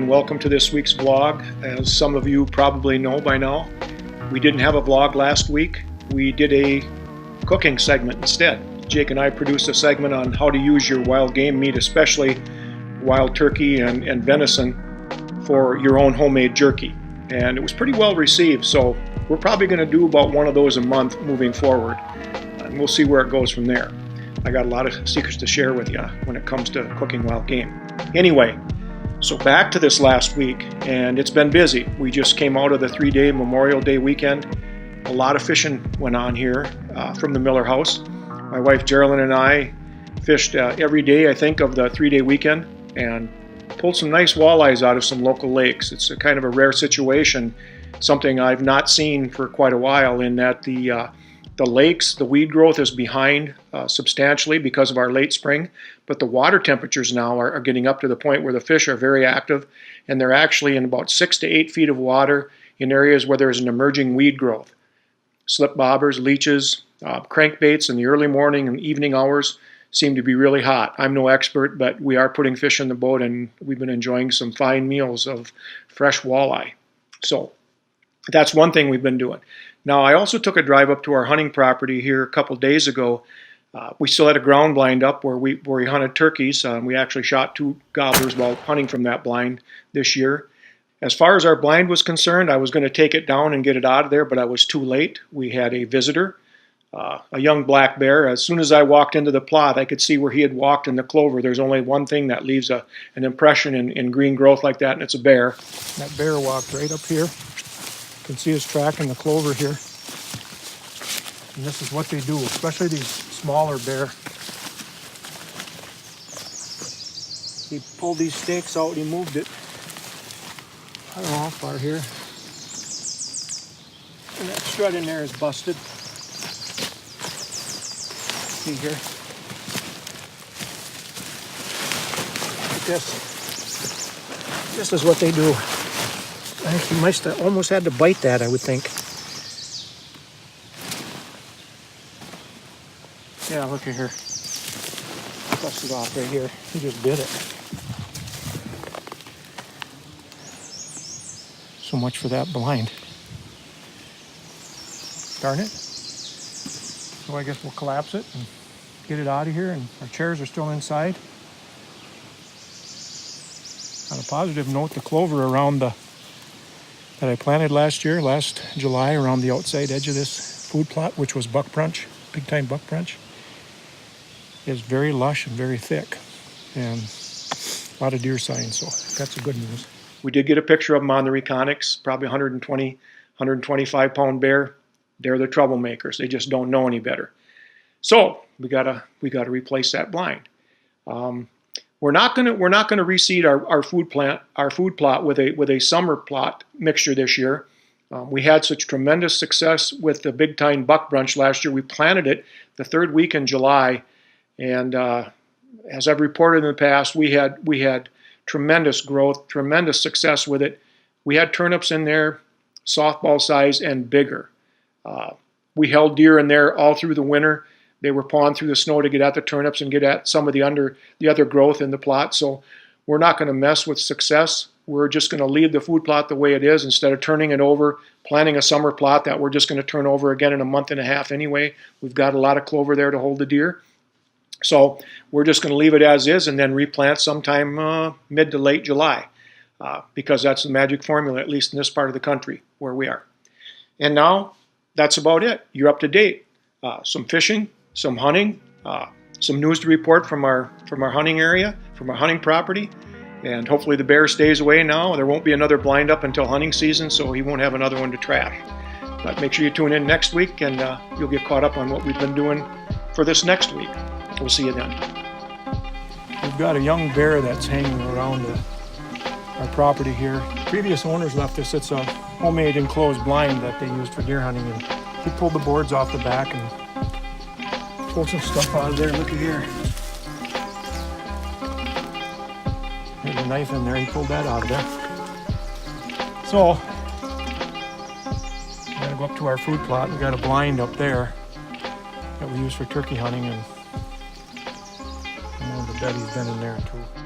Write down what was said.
and welcome to this week's vlog. As some of you probably know by now, we didn't have a vlog last week. We did a cooking segment instead. Jake and I produced a segment on how to use your wild game meat, especially wild turkey and venison, for your own homemade jerky. And it was pretty well received, so we're probably going to do about one of those a month moving forward. And we'll see where it goes from there. I got a lot of secrets to share with you when it comes to cooking wild game. Anyway, so back to this last week, and it's been busy. We just came out of the 3-day Memorial Day weekend. A lot of fishing went on here from the Miller house. My wife Geraldine and I fished every day, I think, of the 3-day weekend and pulled some nice walleyes out of some local lakes. It's a kind of a rare situation, something I've not seen for quite a while, in that the lakes, the weed growth is behind substantially because of our late spring, but the water temperatures now are getting up to the point where the fish are very active, and they're actually in about 6 to 8 feet of water in areas where there's an emerging weed growth. Slip bobbers, leeches, crankbaits in the early morning and evening hours seem to be really hot. I'm no expert, but we are putting fish in the boat, and we've been enjoying some fine meals of fresh walleye. So that's one thing we've been doing. Now, I also took a drive up to our hunting property here a couple days ago. We still had a ground blind up where we hunted turkeys. We actually shot 2 gobblers while hunting from that blind this year. As far as our blind was concerned, I was going to take it down and get it out of there, but I was too late. We had a visitor, a young black bear. As soon as I walked into the plot, I could see where he had walked in the clover. There's only one thing that leaves an impression in green growth like that, and it's a bear. That bear walked right up here. You can see his track in the clover here. And this is what they do, especially these smaller bear. He pulled these stakes out, he moved it, I don't know how far here. And that strut in there is busted. See here. Look at this. This is what they do. I think he must have almost had to bite that, I would think. Yeah, look at here. Busted off right here. He just bit it. So much for that blind. Darn it. So I guess we'll collapse it and get it out of here, and our chairs are still inside. On a positive note, the clover around that I planted last July, around the outside edge of this food plot, which was buck brunch, big time buck brunch, is very lush and very thick, and a lot of deer signs, so that's the good news. We did get a picture of them on the Reconyx, probably 120, 125 pound bear. They're the troublemakers. They just don't know any better. So we gotta replace that blind. We're not gonna reseed our food plot with a summer plot mixture this year. We had such tremendous success with the big time buck brunch last year. We planted it the 3rd week in July, and as I've reported in the past, we had tremendous growth, tremendous success with it. We had turnips in there, softball size and bigger. We held deer in there all through the winter. They were pawing through the snow to get at the turnips and get at some of the other growth in the plot. So we're not going to mess with success. We're just going to leave the food plot the way it is instead of turning it over, planting a summer plot that we're just going to turn over again in a month and a half anyway. We've got a lot of clover there to hold the deer. So we're just going to leave it as is and then replant sometime mid to late July because that's the magic formula, at least in this part of the country where we are. And now that's about it. You're up to date. Some fishing, some hunting, some news to report from our hunting area, from our hunting property, and hopefully the bear stays away now. There won't be another blind up until hunting season, so he won't have another one to trash. But make sure you tune in next week, and you'll get caught up on what we've been doing for this next week. We'll see you then. We've got a young bear that's hanging around our property here. Previous owners left us. It's a homemade enclosed blind that they used for deer hunting, and he pulled the boards off the back and pulled some stuff out of there. Look at here. There's a knife in there. He pulled that out of there. So we're gonna go up to our food plot. We got a blind up there that we use for turkey hunting, and I'm willing to bet he's been in there too.